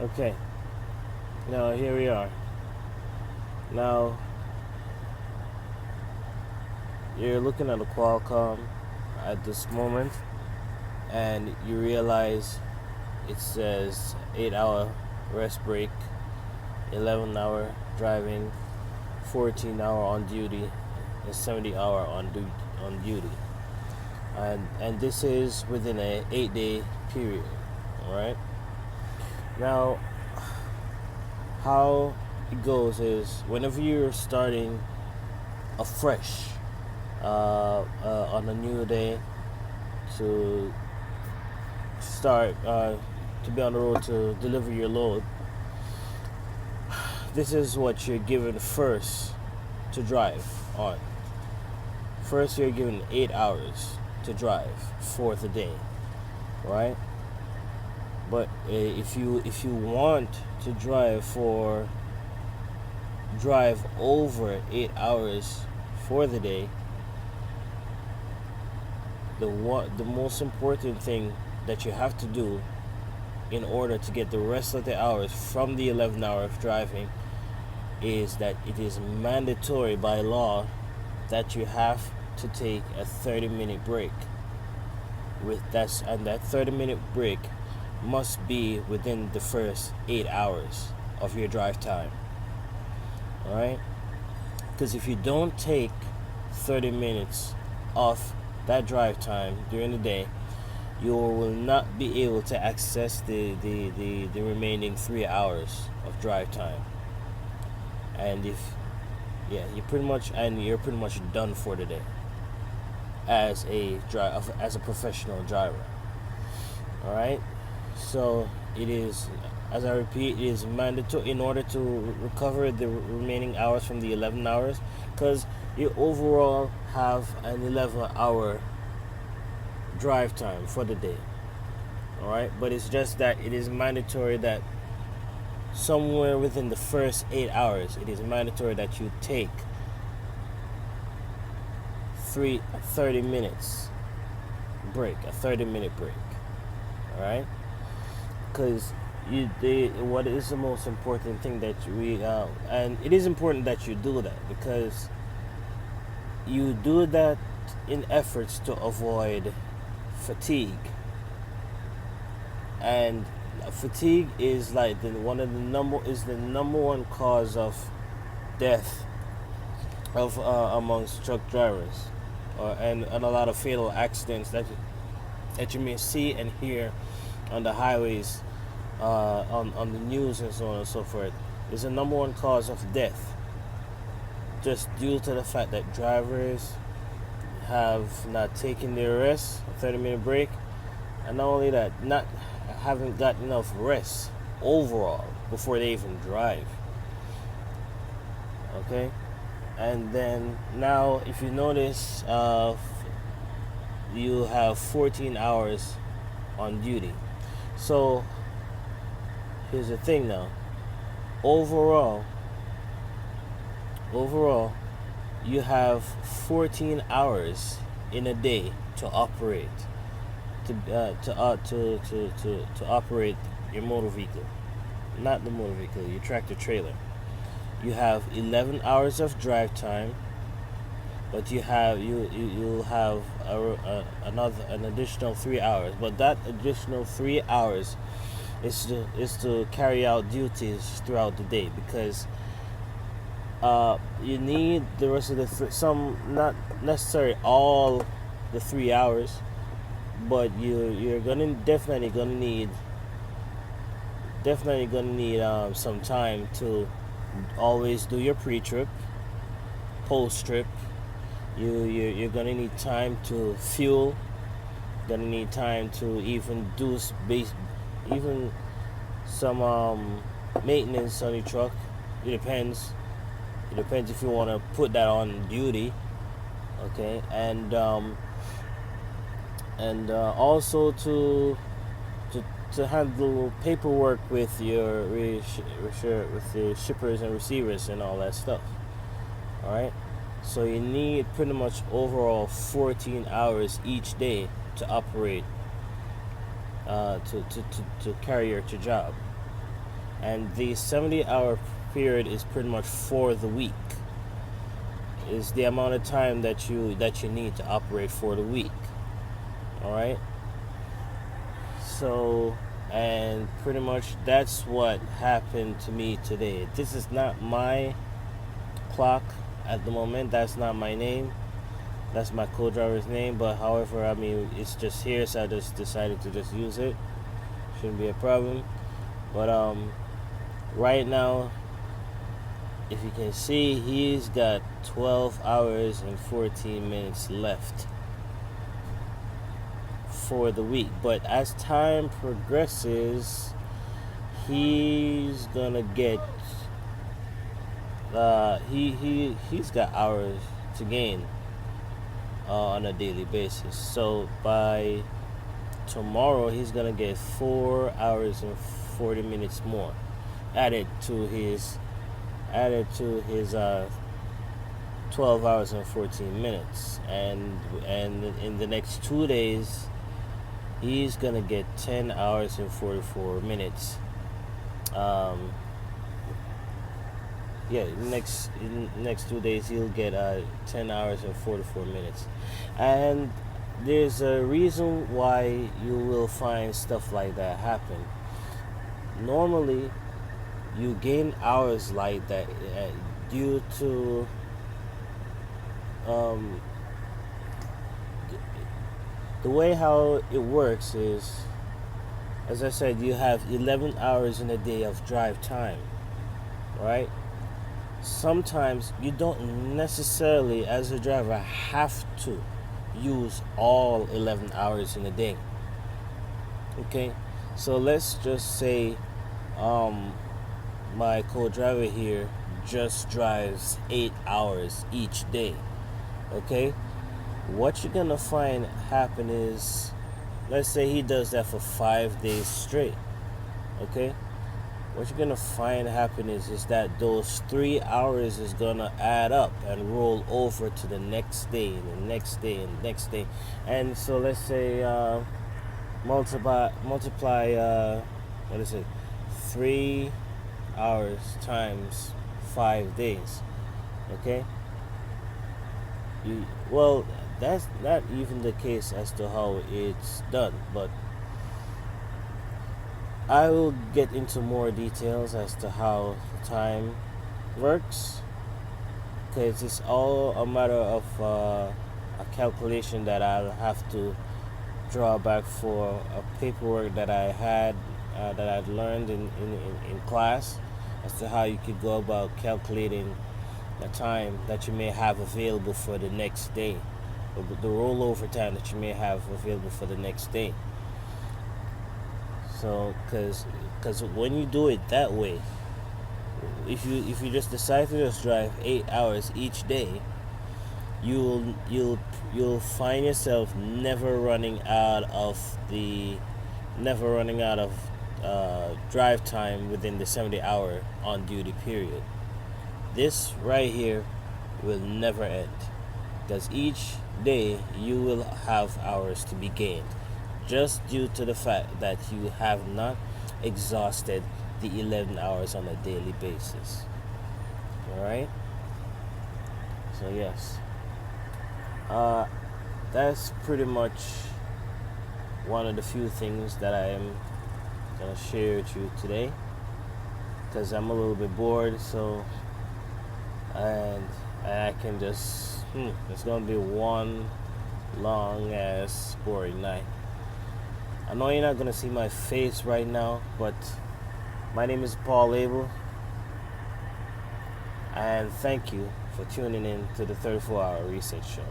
Okay, now here we are. Now you're looking at a Qualcomm at this moment, and you realize it says 8-hour rest break, 11-hour driving, 14-hour on duty, and 70-hour on duty, and this is within a 8-day period. All right. Now, how it goes is whenever you're starting afresh on a new day to start to be on the road to deliver your load, this is what you're given first to drive on. First, you're given 8 hours to drive for the day, right? But if you want to drive over 8 hours for the day, the most important thing that you have to do in order to get the rest of the hours from the 11 hours of driving is that it is mandatory by law that you have to take a 30-minute break. And that 30-minute break must be within the first 8 hours of your drive time. All right? Because if you don't take 30 minutes off that drive time during the day, you will not be able to access the remaining 3 hours of drive time. And you're pretty much done for the day as a professional driver. All right. So it is, as I repeat, it is mandatory in order to recover the remaining hours from the 11 hours, because you overall have an 11-hour drive time for the day. All right, but it's just that it is mandatory that somewhere within the first 8 hours, it is mandatory that you take 30 minutes break, a 30-minute break. All right. Because what is the most important thing that and it is important that you do that, because you do that in efforts to avoid fatigue. And fatigue is like the number one cause of death of amongst truck drivers, and a lot of fatal accidents that you may see and hear on the highways, on the news and so on and so forth, is the number one cause of death, just due to the fact that drivers have not taken their rest, a 30-minute break, and not only that, haven't got enough rest overall before they even drive. Okay. And then now, if you notice, you have 14 hours on duty. So here's the thing now. Overall, you have 14 hours in a day to operate, to operate your motor vehicle, not the motor vehicle, your tractor trailer. You have 11 hours of drive time, but you'll have an additional 3 hours. But that additional 3 hours is to carry out duties throughout the day, because you need the rest of some, not necessarily all the 3 hours, but you're definitely gonna need some time to always do your pre-trip, post-trip. You're gonna need time to fuel. Gonna need time to even do even some maintenance on your truck. It depends if you want to put that on duty. Okay, and also to handle paperwork with the shippers and receivers and all that stuff. All right, so you need pretty much overall 14 hours each day to operate, to carry your job. and the 70-hour period is pretty much for the week. Is the amount of time that you need to operate for the week. All right. So, and pretty much that's what happened to me today. This is not my clock at the moment. That's not my name. That's my co-driver's name. But however, I mean, it's just here, so I just decided to just use it. Shouldn't be a problem. But right now, if you can see, he's got 12 hours and 14 minutes left for the week. But as time progresses, he's gonna get he's got hours to gain on a daily basis. So by tomorrow, he's gonna get 4 hours and 40 minutes more added to his 12 hours and 14 minutes, and in the next 2 days he's gonna get 10 hours and 44 minutes. In the next 2 days he'll get 10 hours and 44 minutes. And there's a reason why you will find stuff like that happen. Normally you gain hours like that due to the way how it works is, as I said, you have 11 hours in a day of drive time, right? Sometimes you don't necessarily, as a driver, have to use all 11 hours in a day. Okay, so let's just say my co-driver here just drives 8 hours each day. Okay, what you're gonna find happen is, let's say he does that for 5 days straight. Okay, what you're gonna find happen is that those 3 hours is gonna add up and roll over to the next day and the next day and the next day. And so let's say multiply what is it, 3 hours times 5 days. Okay, well, that's not even the case as to how it's done, but I will get into more details as to how time works, because it's all a matter of a calculation that I'll have to draw back for a paperwork that I had that I'd learned in class, as to how you could go about calculating the time that you may have available for the next day, or the rollover time that you may have available for the next day. So, because when you do it that way, if you just decide to just drive 8 hours each day, you'll find yourself never running out of drive time within the 70-hour on duty period. This right here will never end, because each day you will have hours to be gained, just due to the fact that you have not exhausted the 11 hours on a daily basis. Alright? So yes, that's pretty much one of the few things that I am going to share with you today, because I'm a little bit bored. So, and I can just it's going to be one long ass boring night. I know you're not going to see my face right now, but my name is Paul Abel, and thank you for tuning in to the 34-Hour Research Show.